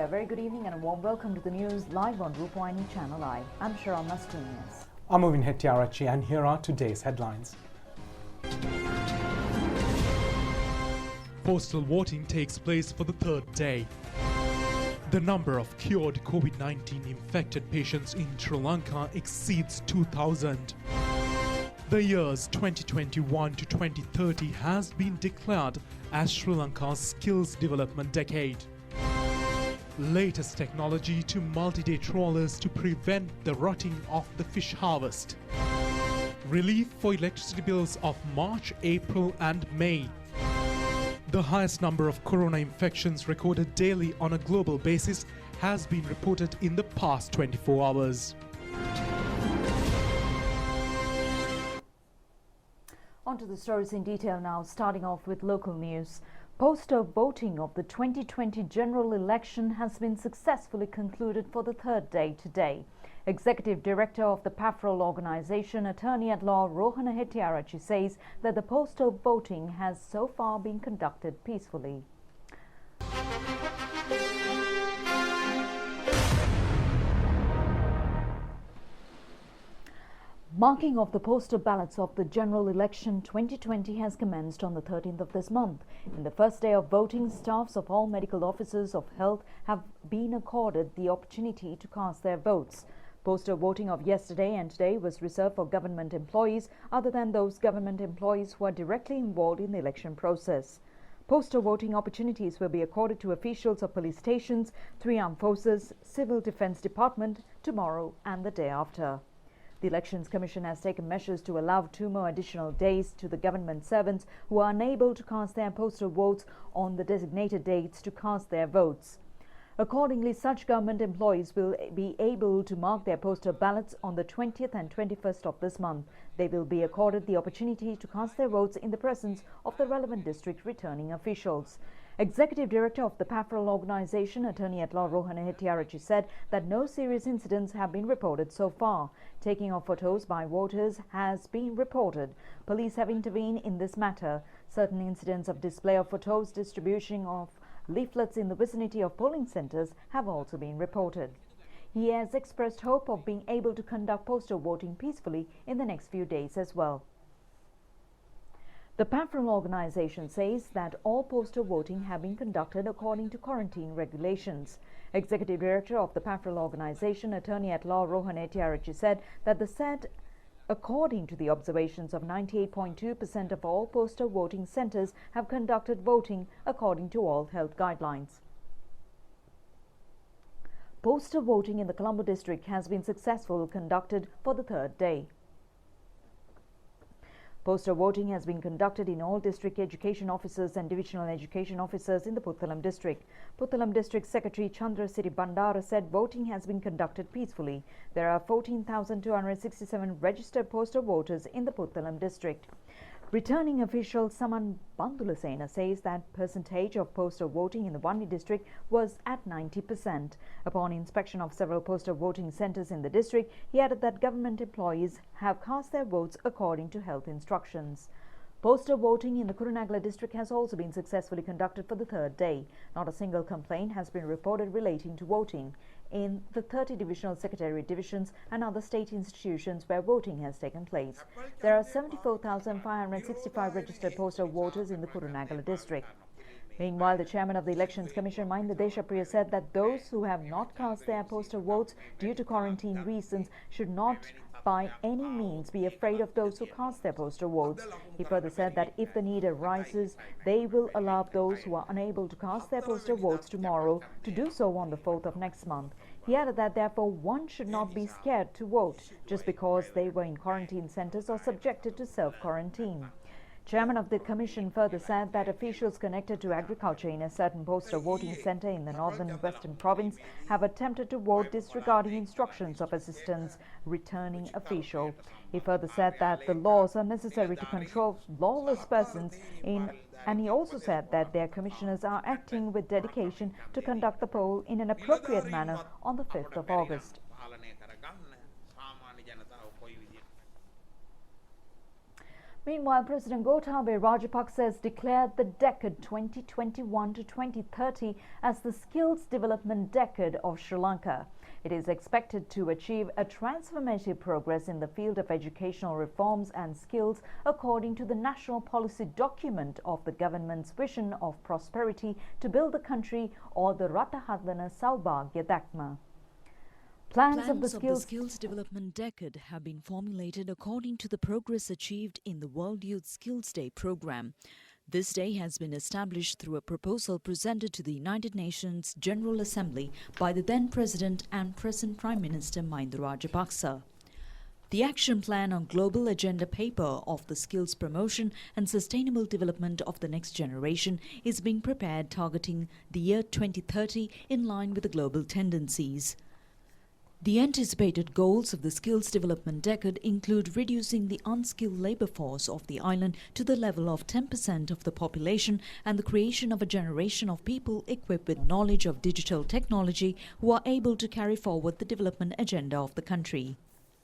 there, very good evening and a warm welcome to the news live on Rupavahini channel I. I'm Sharon Mascarenhas. I'm Movin Hettiarachi and here are today's headlines. Postal voting takes place for the third day. The number of cured COVID-19 infected patients in Sri Lanka exceeds 2,000. The years 2021 to 2030 has been declared as Sri Lanka's skills development decade. Latest technology to multi-day trawlers to prevent the rotting of the fish harvest. Relief for electricity bills of March, April and May. The highest number of corona infections recorded daily on a global basis has been reported in the past 24 hours. On to the stories in detail now, starting off with local news. Postal voting of the 2020 general election has been successfully concluded for the third day today. Executive Director of the PAFROL organization, Attorney-at-Law Rohana Hettiarachi says that the postal voting has so far been conducted peacefully. Marking of the postal ballots of the general election 2020 has commenced on the 13th of this month. In the first day of voting, staffs of all medical officers of health have been accorded the opportunity to cast their votes. Postal voting of yesterday and today was reserved for government employees other than those government employees who are directly involved in the election process. Postal voting opportunities will be accorded to officials of police stations, 3 armed forces, Civil Defence Department tomorrow and the day after. The Elections Commission has taken measures to allow 2 more additional days to the government servants who are unable to cast their postal votes on the designated dates to cast their votes. Accordingly, such government employees will be able to mark their postal ballots on the 20th and 21st of this month. They will be accorded the opportunity to cast their votes in the presence of the relevant district returning officials. Executive Director of the PAFROL organization, Attorney-at-Law Rohana Hettiarachi said that no serious incidents have been reported so far. Taking of photos by voters has been reported. Police have intervened in this matter. Certain incidents of display of photos, distribution of leaflets in the vicinity of polling centers have also been reported. He has expressed hope of being able to conduct postal voting peacefully in the next few days as well. The PAFROL organization says that all postal voting have been conducted according to quarantine regulations. Executive Director of the PAFROL organization, Attorney-at-Law Rohana Hettiarachi said that according to the observations of 98.2% of all postal voting centers have conducted voting according to all health guidelines. Postal voting in the Colombo district has been successfully conducted for the third day. Postal voting has been conducted in all district education officers and divisional education officers in the Puttalam district. Puttalam district secretary Chandra Siri Bandara said voting has been conducted peacefully. There are 14,267 registered postal voters in the Puttalam district. Returning official Saman Bandulasena says that percentage of postal voting in the Vanni district was at 90%. Upon inspection of several postal voting centers in the district, he added that government employees have cast their votes according to health instructions. Postal voting in the Kurunegala district has also been successfully conducted for the third day. Not a single complaint has been reported relating to voting in the 30 divisional secretariat divisions and other state institutions where voting has taken place. There are 74,565 registered postal voters in the Kurunegala district. Meanwhile, the chairman of the Elections Commission, Mahinda Deshapriya, said that those who have not cast their postal votes due to quarantine reasons should not by any means be afraid of those who cast their postal votes. He further said that if the need arises, they will allow those who are unable to cast their postal votes tomorrow to do so on the 4th of next month. He added that therefore one should not be scared to vote just because they were in quarantine centers or subjected to self-quarantine. Chairman of the Commission further said that officials connected to agriculture in a certain postal voting center in the northern western province have attempted to vote disregarding instructions of assistance returning official. He further said that the laws are necessary to control lawless persons and he also said that their commissioners are acting with dedication to conduct the poll in an appropriate manner on the 5th of August. Meanwhile, President Gotabaya Rajapaksa has declared the decade 2021 to 2030 as the skills development decade of Sri Lanka. It is expected to achieve a transformative progress in the field of educational reforms and skills according to the national policy document of the government's vision of prosperity to build the country, or the Ratahadana Saubhagya Dakma. Plans of the skills development decade have been formulated according to the progress achieved in the World Youth Skills Day program. This day has been established through a proposal presented to the United Nations General Assembly by the then President and present Prime Minister Mahinda Rajapaksa. The action plan on global agenda paper of the skills promotion and sustainable development of the next generation is being prepared, targeting the year 2030 in line with the global tendencies. The anticipated goals of the skills development decade include reducing the unskilled labour force of the island to the level of 10% of the population and the creation of a generation of people equipped with knowledge of digital technology who are able to carry forward the development agenda of the country.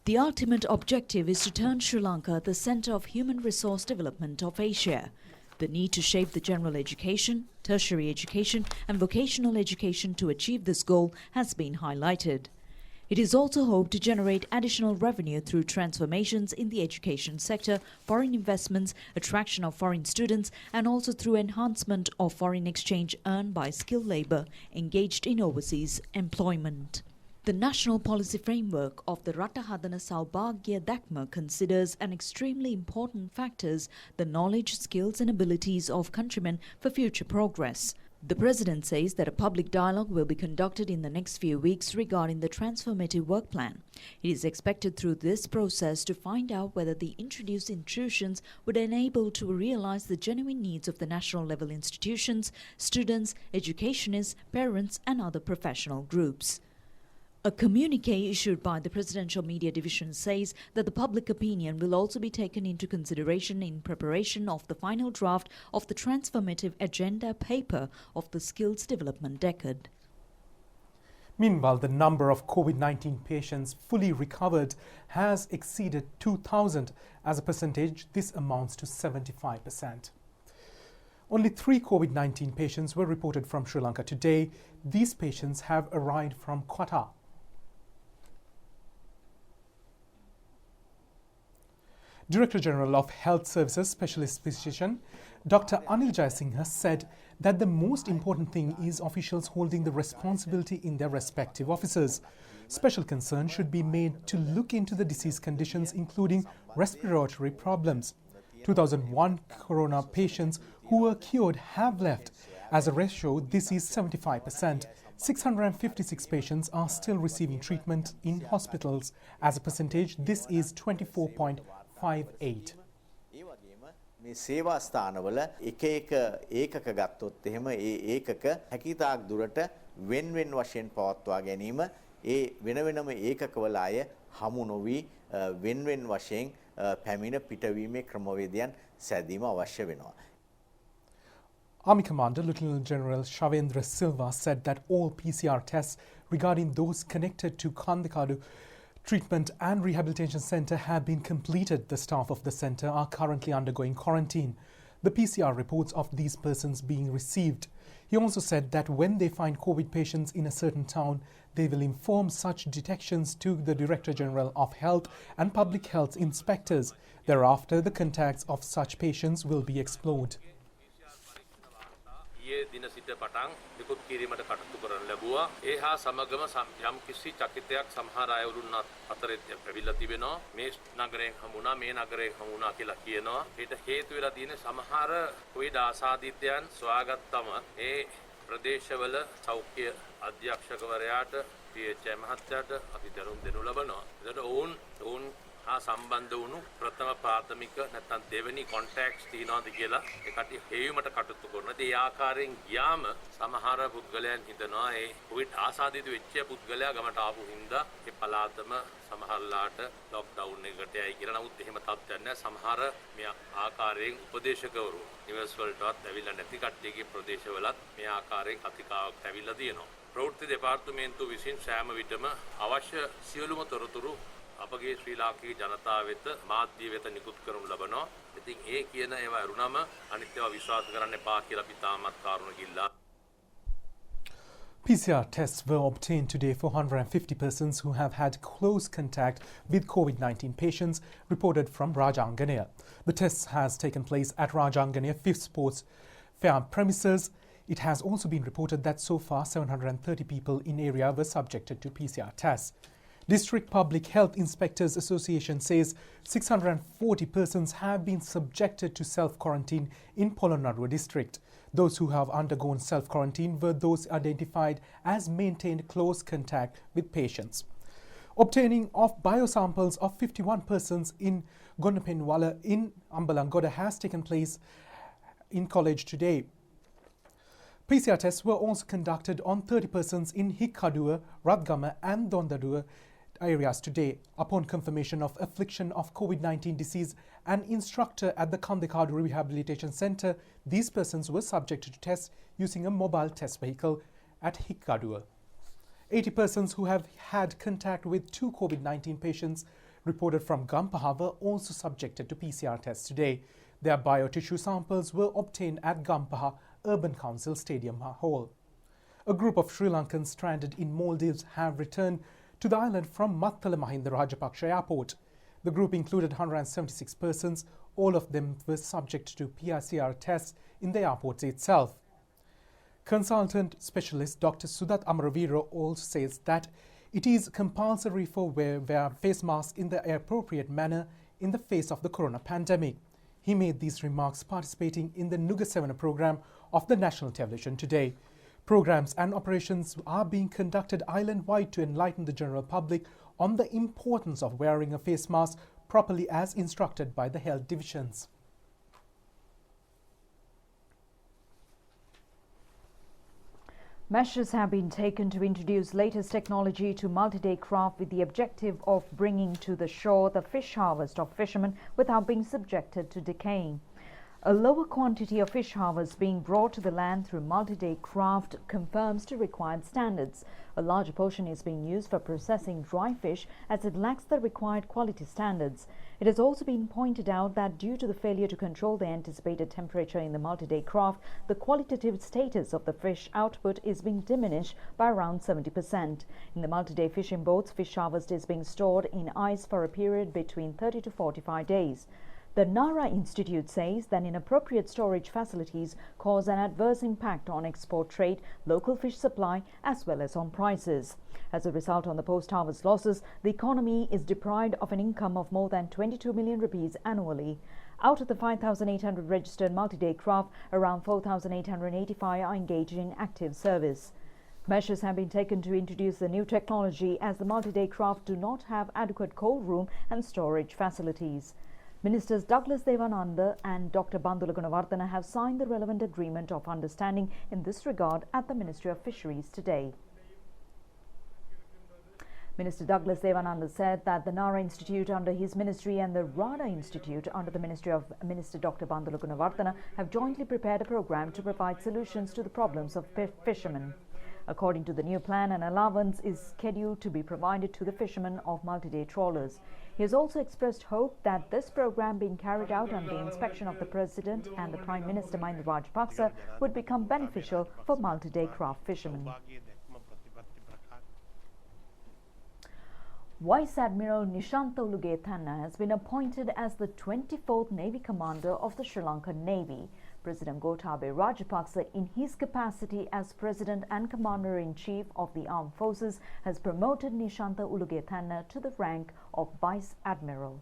The ultimate objective is to turn Sri Lanka the centre of human resource development of Asia. The need to shape the general education, tertiary education and vocational education to achieve this goal has been highlighted. It is also hoped to generate additional revenue through transformations in the education sector, foreign investments, attraction of foreign students, and also through enhancement of foreign exchange earned by skilled labour engaged in overseas employment. The national policy framework of the Ratahadana Saubhagya Dakma considers an extremely important factors the knowledge, skills and abilities of countrymen for future progress. The President says that a public dialogue will be conducted in the next few weeks regarding the transformative work plan. It is expected through this process to find out whether the introduced institutions would enable to realise the genuine needs of the national level institutions, students, educationists, parents and other professional groups. A communique issued by the Presidential Media Division says that the public opinion will also be taken into consideration in preparation of the final draft of the transformative agenda paper of the skills development decade. Meanwhile, the number of COVID-19 patients fully recovered has exceeded 2,000. As a percentage, this amounts to 75%. Only 3 COVID-19 patients were reported from Sri Lanka today. These patients have arrived from Qatar. Director General of Health Services Specialist Physician Dr. Anil Jayasinghe said that the most important thing is officials holding the responsibility in their respective offices. Special concern should be made to look into the disease conditions, including respiratory problems. 2001 corona patients who were cured have left. As a ratio, this is 75%. 656 patients are still receiving treatment in hospitals. As a percentage, this is 24.58. මේ සේවා ස්ථානවල එක ඒකක ගත්තොත් එහෙම ඒ ඒකක හැකියතාක් දුරට වෙන් වශයෙන් පවත්වා ගැනීම ඒ වෙනම ඒකකවල අය හමු නොවි වෙන් වශයෙන් පැමිණ පිටවීමේ ක්‍රමවේදයන් සැදීම අවශ්‍ය වෙනවා. Army Commander Lieutenant General Shavendra Silva said that all PCR tests regarding those connected to Kandikadu Treatment and Rehabilitation Centre have been completed. The staff of the centre are currently undergoing quarantine. The PCR reports of these persons being received. He also said that when they find COVID patients in a certain town, they will inform such detections to the Director General of Health and Public Health Inspectors. Thereafter, the contacts of such patients will be explored. දින සිට පටන් නිකුත් කිරීමට කටයුතු කරන ලැබුවා. ඒ හා සමගම යම් කිසි චකිතයක් සමහර අය උරුන්න අතරේ පැවිලා තිබෙනවා. මේ නගරයෙන් හමුණා මේ නගරයෙන් හමුණා කියලා කියනවා. ඊට හේතු වෙලා තියෙන සමහර කොවිඩ් ආසාදිතයන් සොයාගත්තම ඒ ප්‍රදේශවල සෞඛ්‍ය අධ්‍යක්ෂකවරයාට PHI මහත්තයාට අපි දරුම් දෙනු ලබනවා. ඒකට ඔවුන් හා සම්බන්ධ වුණු ප්‍රථම ප්‍රාථමික නැත්නම් දෙවෙනි කොන්ටැක්ට්ස් තියනවාද කියලා ඒකට හේයුමට කටයුතු කරනවා. ඒ ආකාරයෙන් ගියාම සමහර පුද්ගලයන් හිතනවා ඒ කොවිඩ් ආසාදිත වෙච්ච පුද්ගලයා ගමට ආපු හින්දා ඒ පළාතම සමහරලාට ලොක්ඩවුන් එකකට යයි කියලා. නමුත් එහෙම තත්ත්වයක් නැහැ. සමහර මේ ආකාරයෙන් උපදේශකවරු නිවස් වලටවත් ඇවිල්ලා නැති කට්ටියගේ ප්‍රදේශවලත් මේ ආකාරයෙන් කතිකාවක් ඇවිල්ලා තියෙනවා. ප්‍රවෘත්ති දෙපාර්තමේන්තුව විසින් සෑම විටම අවශ්‍ය සියලුම තොරතුරු අපගේ ශ්‍රී ලාංකික ජනතාව වෙත මාධ්‍ය වෙත නිකුත් කරනු ලබනවා. ඉතින් ඒ කියන ඒවා අරුණම අනිත් ඒවා විශ්වාස කරන්න එපා කියලා අපි තාමත් කාරණා කිල්ලා. PCR tests were obtained today for 150 persons who have had close contact with COVID-19 patients reported from Rajanganaya. The test has taken place at Rajanganaya 5th Sports Fair premises. It has also been reported that so far 730 people in area were subjected to PCR tests. District Public Health Inspectors Association says 640 persons have been subjected to self-quarantine in Polonnaruwa district. Those who have undergone self-quarantine were those identified as maintained close contact with patients. Obtaining of biosamples of 51 persons in Gonapenwala in Ambalangoda has taken place in college today. PCR tests were also conducted on 30 persons in Hikkaduwa, Radgama and Dondaduwa areas today. Upon confirmation of affliction of COVID-19 disease, an instructor at the Kandekadu Rehabilitation Centre, these persons were subjected to tests using a mobile test vehicle at Hikkaduwa. 80 persons who have had contact with 2 COVID-19 patients reported from Gampaha were also subjected to PCR tests today. Their biotissue samples were obtained at Gampaha Urban Council Stadium Hall. A group of Sri Lankans stranded in Maldives have returned to the island from Mattala Mahinda Rajapaksa Airport. The group included 176 persons. All of them were subject to PCR tests in the airport itself. Consultant specialist Dr. Sudat Amaravira also says that it is compulsory for wear face masks in the appropriate manner in the face of the corona pandemic. He made these remarks participating in the Nuga Sevana program of the national television today. Programs and operations are being conducted island-wide to enlighten the general public on the importance of wearing a face mask properly as instructed by the health divisions. Measures have been taken to introduce latest technology to multi-day craft with the objective of bringing to the shore the fish harvest of fishermen without being subjected to decaying. A lower quantity of fish harvest being brought to the land through multi-day craft confirms to required standards. A larger portion is being used for processing dry fish as it lacks the required quality standards. It has also been pointed out that due to the failure to control the anticipated temperature in the multi-day craft, the qualitative status of the fish output is being diminished by around 70%. In the multi-day fishing boats, fish harvest is being stored in ice for a period between 30 to 45 days. The Nara Institute says that inappropriate storage facilities cause an adverse impact on export trade, local fish supply as well as on prices. As a result of the post-harvest losses, the economy is deprived of an income of more than 22 million rupees annually. Out of the 5,800 registered multi-day craft, around 4,885 are engaged in active service. Measures have been taken to introduce the new technology as the multi-day craft do not have adequate cold room and storage facilities. Ministers Douglas Devananda and Dr. Bandula Gunawardena have signed the relevant agreement of understanding in this regard at the Ministry of Fisheries today. Minister Douglas Devananda said that the Nara Institute under his ministry and the RADA Institute under the ministry of Minister Dr. Bandula Gunawardena have jointly prepared a program to provide solutions to the problems of fishermen. According to the new plan, an allowance is scheduled to be provided to the fishermen of multi-day trawlers. He has also expressed hope that this program being carried out under the inspection of the President and the Prime Minister Mahinda Rajapaksa would become beneficial for multi-day craft fishermen. Vice Admiral Nishanta Ulugethanna has been appointed as the 24th Navy Commander of the Sri Lankan Navy. President Gotabaya Rajapaksa, in his capacity as President and Commander-in-Chief of the Armed Forces, has promoted Nishanta Ulugethanna to the rank of Vice Admiral.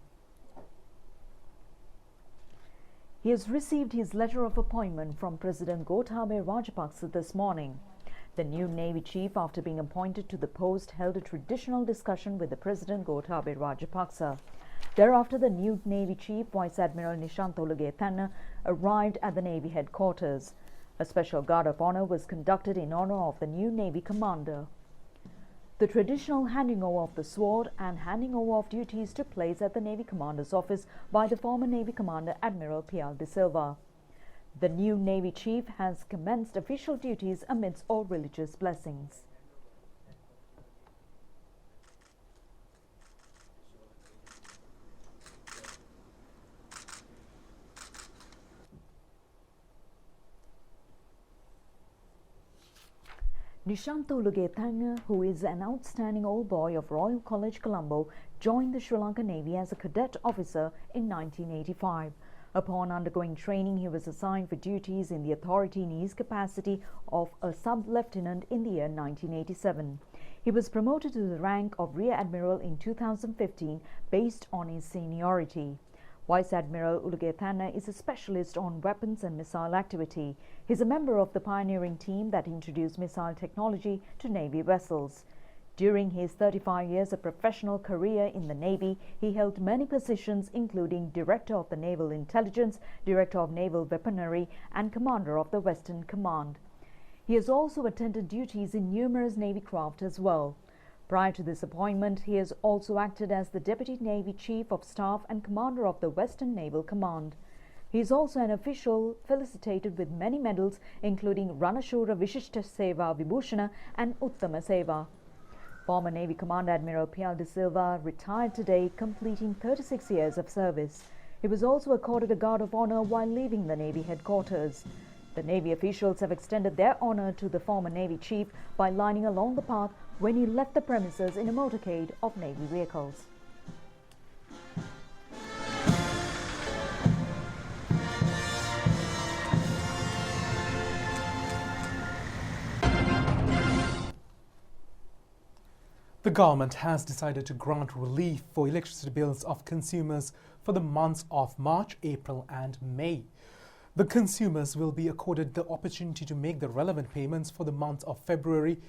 He has received his letter of appointment from President Gotabaya Rajapaksa this morning. The new Navy Chief, after being appointed to the post, held a traditional discussion with the President Gotabaya Rajapaksa. Thereafter, the new Navy Chief, Vice Admiral Nishanta Ulugethanna, arrived at the Navy headquarters. A special guard of honor was conducted in honor of the new Navy commander. The traditional handing over of the sword and handing over of duties took place at the Navy Commander's office by the former Navy Commander Admiral P.L. De Silva. The new Navy Chief has commenced official duties amidst all religious blessings. Nishanto Lugetanga, who is an outstanding old boy of Royal College Colombo, joined the Sri Lankan Navy as a cadet officer in 1985. Upon undergoing training, he was assigned for duties in the authority in his capacity of a sub-lieutenant in the year 1987. He was promoted to the rank of Rear Admiral in 2015 based on his seniority. Vice Admiral Ulugetana is a specialist on weapons and missile activity. He is a member of the pioneering team that introduced missile technology to Navy vessels. During his 35 years of professional career in the Navy, he held many positions including Director of the Naval Intelligence, Director of Naval Weaponry, and Commander of the Western Command. He has also attended duties in numerous Navy craft as well. Prior to this appointment, he has also acted as the Deputy Navy Chief of Staff and Commander of the Western Naval Command. He is also an official felicitated with many medals including Ranashura Vishishta Seva Vibhushana and Uttama Seva. Former Navy Commander Admiral Pierre de Silva retired today, completing 36 years of service. He was also accorded a Guard of Honor while leaving the Navy headquarters. The Navy officials have extended their honor to the former Navy chief by lining along the path when he left the premises in a motorcade of Navy vehicles. The government has decided to grant relief for electricity bills of consumers for the months of March, April and May. The consumers will be accorded the opportunity to make the relevant payments for the month of February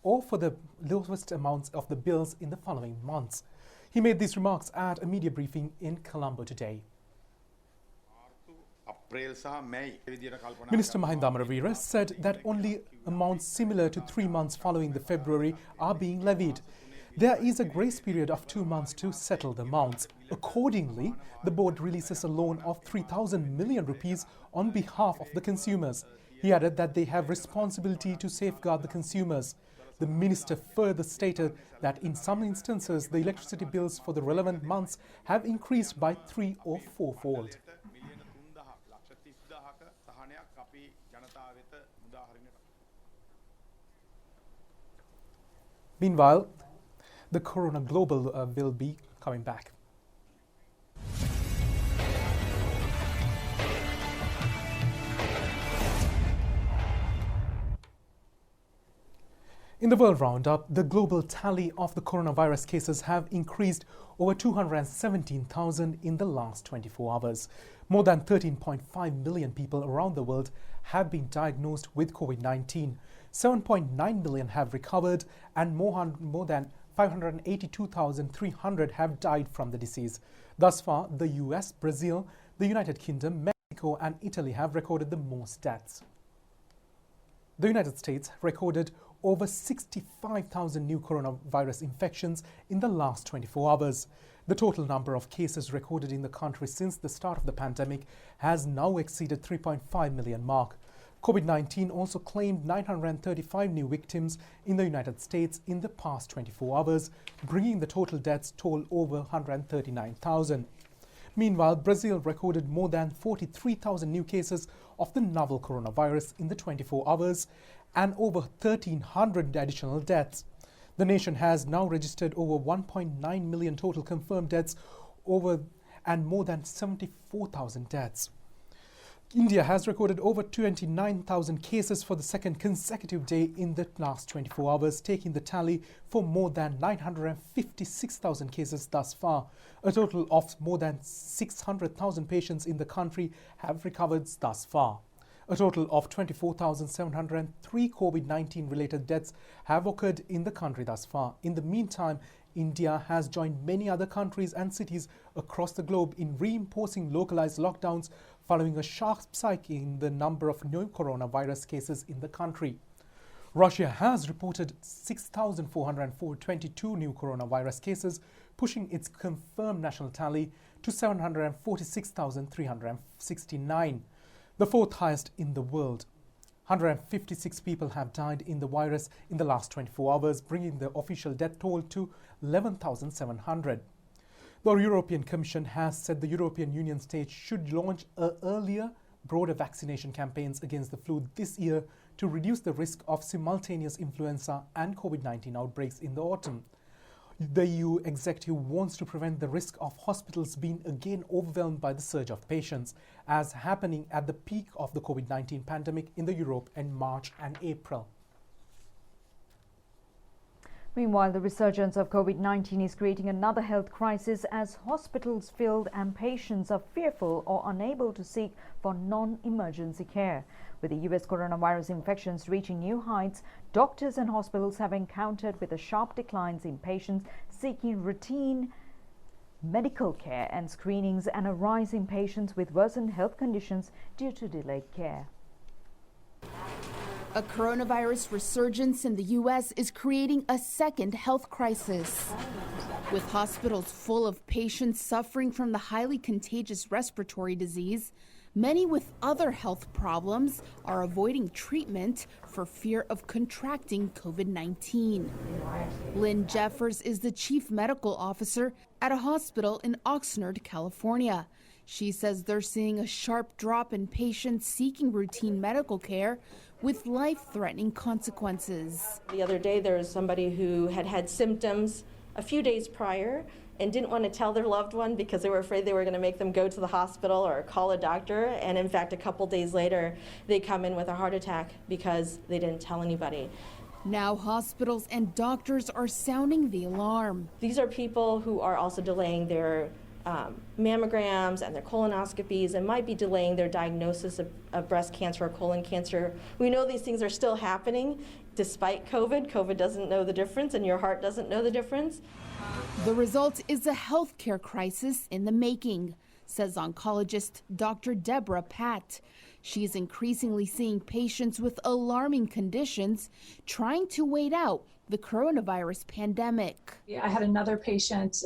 or for the lowest amounts of the bills in the following months. He made these remarks at a media briefing in Colombo today. Minister Mahinda Amaravira said that only amounts similar to 3 months following the February are being levied. There is a grace period of 2 months to settle the amounts. Accordingly, the board releases a loan of 3,000 million rupees on behalf of the consumers. He added that they have responsibility to safeguard the consumers. The minister further stated that in some instances, the electricity bills for the relevant months have increased by 3- or 4-fold. Meanwhile, the Corona Global will be coming back. In the World Roundup, the global tally of the coronavirus cases have increased over 217,000 in the last 24 hours. More than 13.5 million people around the world have been diagnosed with COVID-19. 7.9 million have recovered and more than 582,300 have died from the disease. Thus far, the US, Brazil, the United Kingdom, Mexico and Italy have recorded the most deaths. The United States recorded over 65,000 new coronavirus infections in the last 24 hours. The total number of cases recorded in the country since the start of the pandemic has now exceeded 3.5 million mark. COVID-19 also claimed 935 new victims in the United States in the past 24 hours, bringing the total deaths toll over 139,000. Meanwhile, Brazil recorded more than 43,000 new cases of the novel coronavirus in the 24 hours and over 1,300 additional deaths. The nation has now registered over 1.9 million total confirmed deaths and more than 74,000 deaths. India has recorded over 29,000 cases for the second consecutive day in the last 24 hours, taking the tally for more than 956,000 cases thus far. A total of more than 600,000 patients in the country have recovered thus far. A total of 24,703 COVID-19 related deaths have occurred in the country thus far. In the meantime, India has joined many other countries and cities across the globe in reimposing localized lockdowns following a sharp spike in the number of new coronavirus cases in the country. Russia has reported 6,422 new coronavirus cases, pushing its confirmed national tally to 746,369, the fourth highest in the world. 156 people have died in the virus in the last 24 hours, bringing the official death toll to 11,700. The European Commission has said the European Union states should launch earlier, broader vaccination campaigns against the flu this year to reduce the risk of simultaneous influenza and COVID-19 outbreaks in the autumn. The EU executive wants to prevent the risk of hospitals being again overwhelmed by the surge of patients, as happening at the peak of the COVID-19 pandemic in Europe in March and April. Meanwhile, the resurgence of COVID-19 is creating another health crisis as hospitals filled and patients are fearful or unable to seek for non-emergency care. With the US coronavirus infections reaching new heights, doctors and hospitals have encountered with the sharp declines in patients seeking routine medical care and screenings and a rise in patients with worsened health conditions due to delayed care. A coronavirus resurgence in the U.S. is creating a second health crisis. With hospitals full of patients suffering from the highly contagious respiratory disease, many with other health problems are avoiding treatment for fear of contracting COVID-19. Lynn Jeffers is the chief medical officer at a hospital in Oxnard, California. She says they're seeing a sharp drop in patients seeking routine medical care with life-threatening consequences. The other day there was somebody who had had symptoms a few days prior and didn't want to tell their loved one because they were afraid they were going to make them go to the hospital or call a doctor. And in fact, a couple days later, they come in with a heart attack because they didn't tell anybody. Now hospitals and doctors are sounding the alarm. These are people who are also delaying their mammograms and their colonoscopies and might be delaying their diagnosis of breast cancer or colon cancer. We know these things are still happening despite COVID. COVID doesn't know the difference and your heart doesn't know the difference. The result is a healthcare crisis in the making, says oncologist Dr. Deborah Patt. She is increasingly seeing patients with alarming conditions trying to wait out the coronavirus pandemic. I had another patient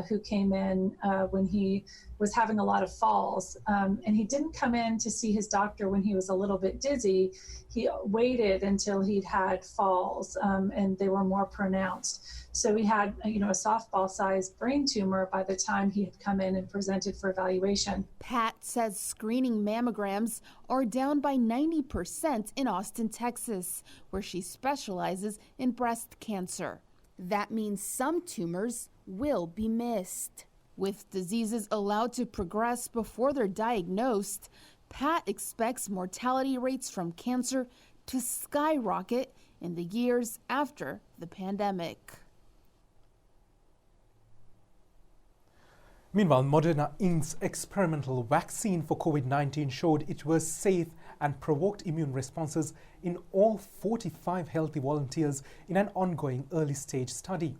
who came in when he was having a lot of falls, and he didn't come in to see his doctor when he was a little bit dizzy. He waited until he'd had falls, and they were more pronounced. So he had, a softball-sized brain tumor by the time he had come in and presented for evaluation. Pat says screening mammograms are down by 90% in Austin, Texas, where she specializes in breast cancer. That means some tumors will be missed. With diseases allowed to progress before they're diagnosed, Pat expects mortality rates from cancer to skyrocket in the years after the pandemic. Meanwhile, Moderna Inc.'s experimental vaccine for COVID-19 showed it was safe and provoked immune responses in all 45 healthy volunteers in an ongoing early-stage study.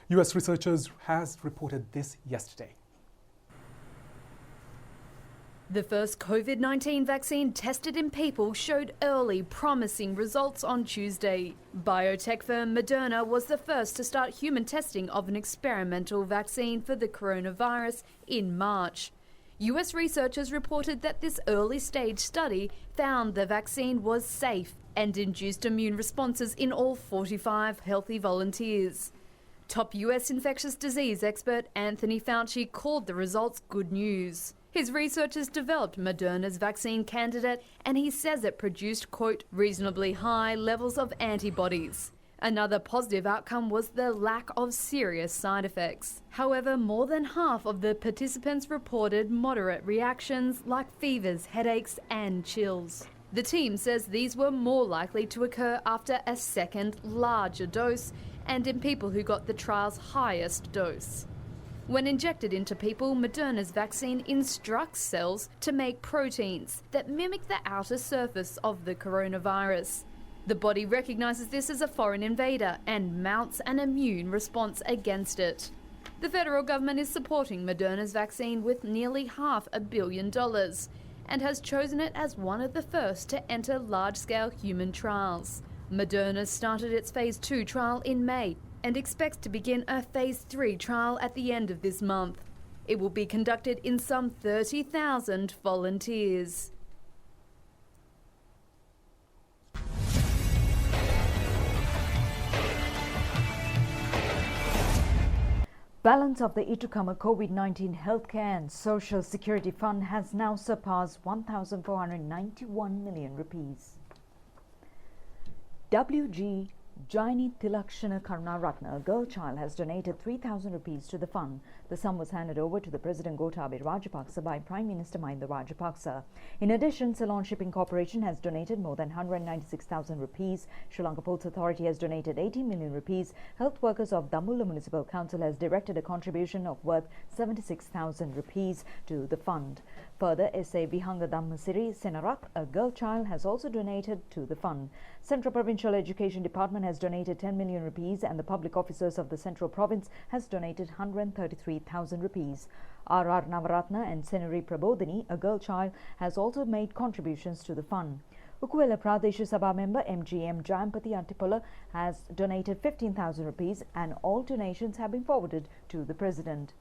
US researchers has reported this yesterday. The first COVID-19 vaccine tested in people showed early promising results on Tuesday. Biotech firm Moderna was the first to start human testing of an experimental vaccine for the coronavirus in March. US researchers reported that this early-stage study found the vaccine was safe and induced immune responses in all 45 healthy volunteers. Top US infectious disease expert Anthony Fauci called the results good news. His researchers developed Moderna's vaccine candidate, and he says it produced, quote, reasonably high levels of antibodies. Another positive outcome was the lack of serious side effects. However, more than half of the participants reported moderate reactions like fevers, headaches, and chills. The team says these were more likely to occur after a second, larger dose and in people who got the trial's highest dose. When injected into people, Moderna's vaccine instructs cells to make proteins that mimic the outer surface of the coronavirus. The body recognizes this as a foreign invader and mounts an immune response against it. The federal government is supporting Moderna's vaccine with nearly $500 million and has chosen it as one of the first to enter large-scale human trials. Moderna started its phase 2 trial in May and expects to begin a phase 3 trial at the end of this month. It will be conducted in some 30,000 volunteers. Balance of the Itukama COVID-19 Healthcare and Social Security Fund has now surpassed 1,491 million rupees. WG Jaini Tilakshana Karunaratna, a girl child, has donated 3,000 rupees to the fund. The sum was handed over to the President Gotabaya Rajapaksa by Prime Minister Mahinda Rajapaksa. In addition, Ceylon Shipping Corporation has donated more than 196,000 rupees. Sri Lanka Ports Authority has donated 18 million rupees. Health Workers of Dambulla Municipal Council has directed a contribution of worth 76,000 rupees to the fund. Further, S.A. Vihanga Dhammasiri Senarath, a girl child, has also donated to the fund. Central Provincial Education Department has donated 10 million rupees and the public officers of the Central Province has donated 133,000 rupees. R.R. Navaratna and Senuri Prabodhini, a girl child, has also made contributions to the fund. Ukuwela Pradesh Sabha member MGM Jayampati Antipola has donated 15,000 rupees and all donations have been forwarded to the President.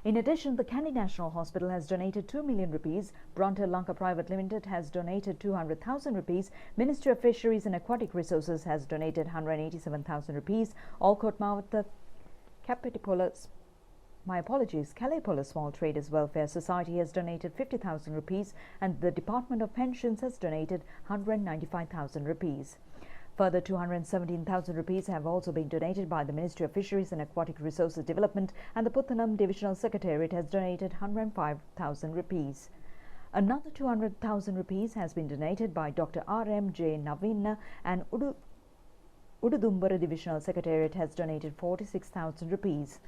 In addition, the Kandy National Hospital has donated 2 million rupees, Bronte Lanka Private Limited has donated 200,000 rupees, Ministry of Fisheries and Aquatic Resources has donated 187,000 rupees, Alcott Mawata Kalepola Small Traders Welfare Society has donated 50,000 rupees and the Department of Pensions has donated 195,000 rupees. Further 217,000 rupees have also been donated by the Ministry of Fisheries and Aquatic Resources Development and the Puttanam Divisional Secretariat has donated 105,000 rupees. Another 200,000 rupees has been donated by Dr. R.M.J. Navina and Ududumbara Divisional Secretariat has donated 46,000 rupees.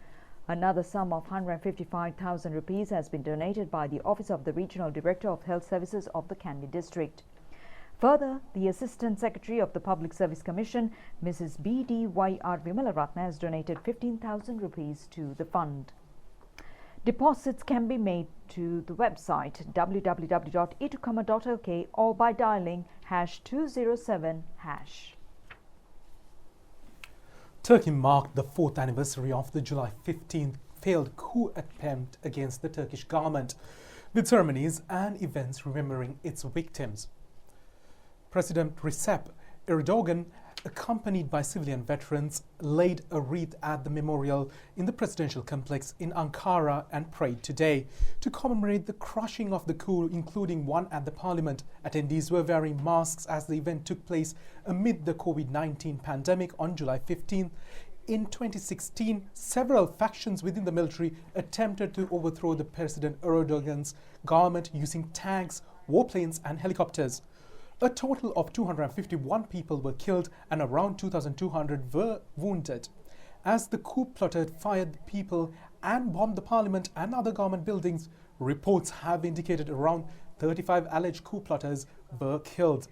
Another sum of 155,000 rupees has been donated by the Office of the Regional Director of Health Services of the Kandy District. Further, the Assistant Secretary of the Public Service Commission, Mrs. B.D.Y.R. Vimalaratna, has donated 15,000 rupees to the fund. Deposits can be made to the website www.itukama.lk or by dialing #207#. Turkey marked the 4th anniversary of the July 15th failed coup attempt against the Turkish government, with ceremonies and events remembering its victims. President Recep Erdogan, accompanied by civilian veterans, laid a wreath at the memorial in the presidential complex in Ankara and prayed today to commemorate the crushing of the coup, including one at the parliament. Attendees were wearing masks as the event took place amid the COVID-19 pandemic on July 15th. In 2016, several factions within the military attempted to overthrow the President Erdogan's government using tanks, warplanes and helicopters. A total of 251 people were killed and around 2,200 were wounded. As the coup plotters fired people and bombed the parliament and other government buildings, reports have indicated around 35 alleged coup plotters were killed.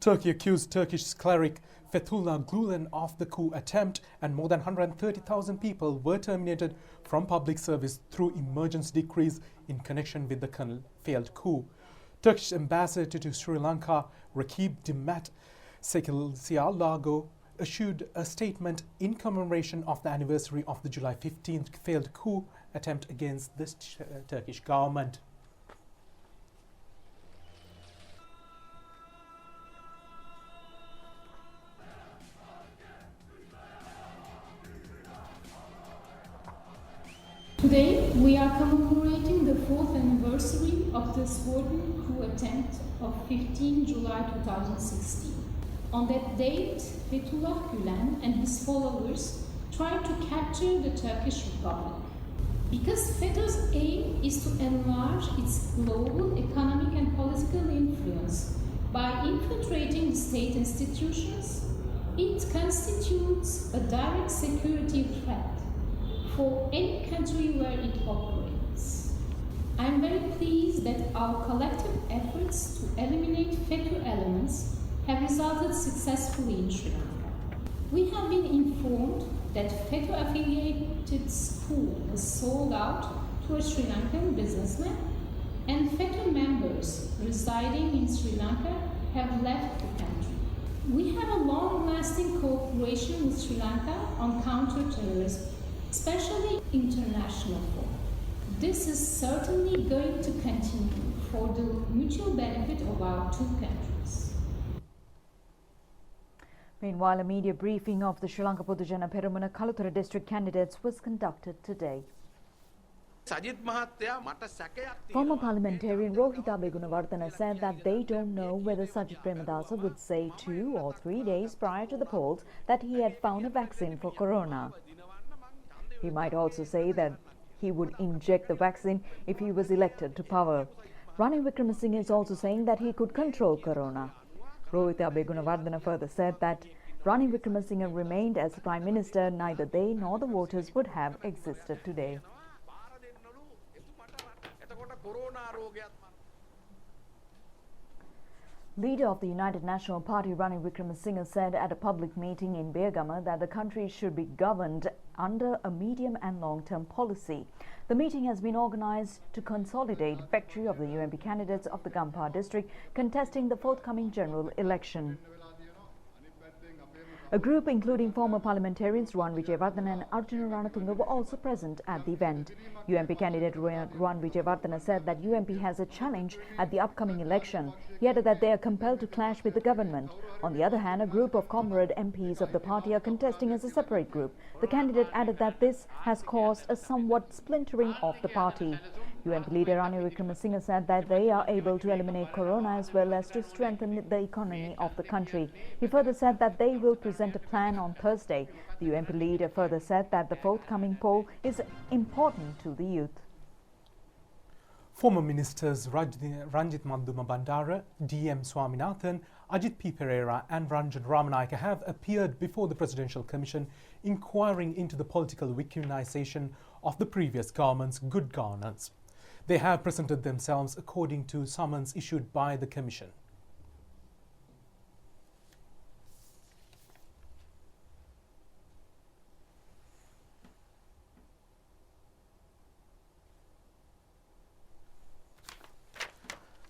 Turkey accused Turkish cleric Fethullah Gulen of the coup attempt, and more than 130,000 people were terminated from public service through emergency decrees in connection with the failed coup. Turkish ambassador to Sri Lanka, Rakib Dimat Sekilsialago, issued a statement in commemoration of the anniversary of the July 15th failed coup attempt against the Turkish government. Today, we are commemorating the 4th anniversary of the sworn coup attempt of 15 July 2016. On that date, Fethullah Gülen and his followers tried to capture the Turkish Republic. Because FETÖ's aim is to enlarge its global economic and political influence by infiltrating the state institutions, it constitutes a direct security threat for any country where it operates. I am very pleased that our collective efforts to eliminate FETÖ elements have resulted successfully in Sri Lanka. We have been informed that FETÖ-affiliated school was sold out to a Sri Lankan businessman, and FETÖ members residing in Sri Lanka have left the country. We have a long-lasting cooperation with Sri Lanka on counter-terrorism, especially international forum. This is certainly going to continue for the mutual benefit of our two countries. Meanwhile, a media briefing of the Sri Lanka Podujana Peramuna Kaluthara district candidates was conducted today. Former parliamentarian Rohita Begunawardena said that they don't know whether Sajid Premadasa would say 2 or 3 days prior to the polls that he had found a vaccine for corona. He might also say that he would inject the vaccine if he was elected to power. Ranil Wickremesinghe is also saying that he could control corona. Rohita Begunawardena further said that Ranil Wickremesinghe remained as Prime Minister, neither they nor the voters would have existed today. Leader of the United National Party Ranil Wickremesinghe said at a public meeting in Bergama that the country should be governed under a medium and long-term policy. The meeting has been organised to consolidate victory of the UMP candidates of the Gampha district contesting the forthcoming general election. A group including former parliamentarians Ruwan Wijewardena and Arjuna Ranatunga were also present at the event. UMP candidate Ruwan Wijewardena said that UMP has a challenge at the upcoming election. He added that they are compelled to clash with the government. On the other hand, a group of comrade MPs of the party are contesting as a separate group. The candidate added that this has caused a somewhat splintering of the party. UMP leader Ranil Wickremesinghe said that they are able to eliminate corona as well as to strengthen the economy of the country. He further said that they will present a plan on Thursday. The UMP leader further said that the forthcoming poll is important to the youth. Former Ministers Ranjit Manduma Bandara, D.M. Swaminathan, Ajit P. Pereira and Ranjan Ramanayake have appeared before the Presidential Commission inquiring into the political victimization of the previous government's good governance. They have presented themselves according to summons issued by the Commission.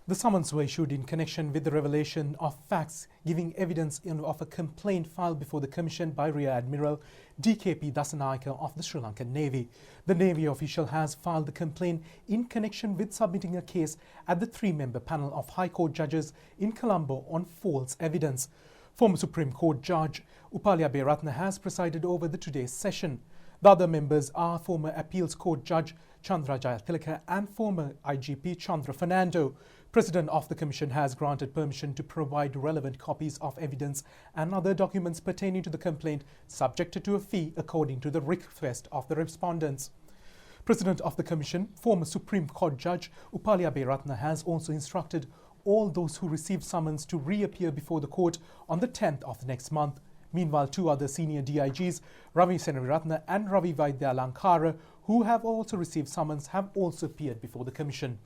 The summons were issued in connection with the revelation of facts giving evidence of a complaint filed before the Commission by Rear Admiral D.K.P. Dasanayake of the Sri Lankan Navy. The Navy official has filed the complaint in connection with submitting a case at the 3-member panel of High Court judges in Colombo on false evidence. Former Supreme Court Judge Upali Abeyaratne has presided over today's session. The other members are former Appeals Court Judge Chandra Jayathilaka and former IGP Chandra Fernando. President of the Commission has granted permission to provide relevant copies of evidence and other documents pertaining to the complaint subjected to a fee according to the request of the respondents. President of the Commission, former Supreme Court Judge Upali Abeyaratne has also instructed all those who received summons to reappear before the court on the 10th of the next month. Meanwhile, 2 other senior DIGs, Ravi Senaviratne and Ravi Vaidya-Lankara, who have also received summons, have also appeared before the Commission.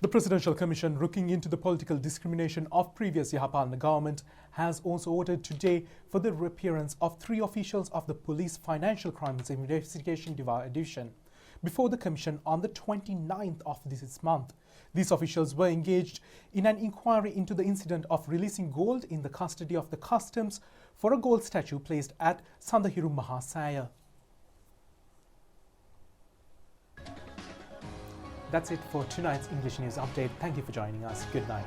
The Presidential Commission, looking into the political discrimination of previous Yahapalana government, has also ordered today for the reappearance of 3 officials of the Police Financial Crimes Investigation Division before the Commission on the 29th of this month. These officials were engaged in an inquiry into the incident of releasing gold in the custody of the customs for a gold statue placed at Sandahiru Mahasaya. That's it for tonight's English News Update. Thank you for joining us. Good night.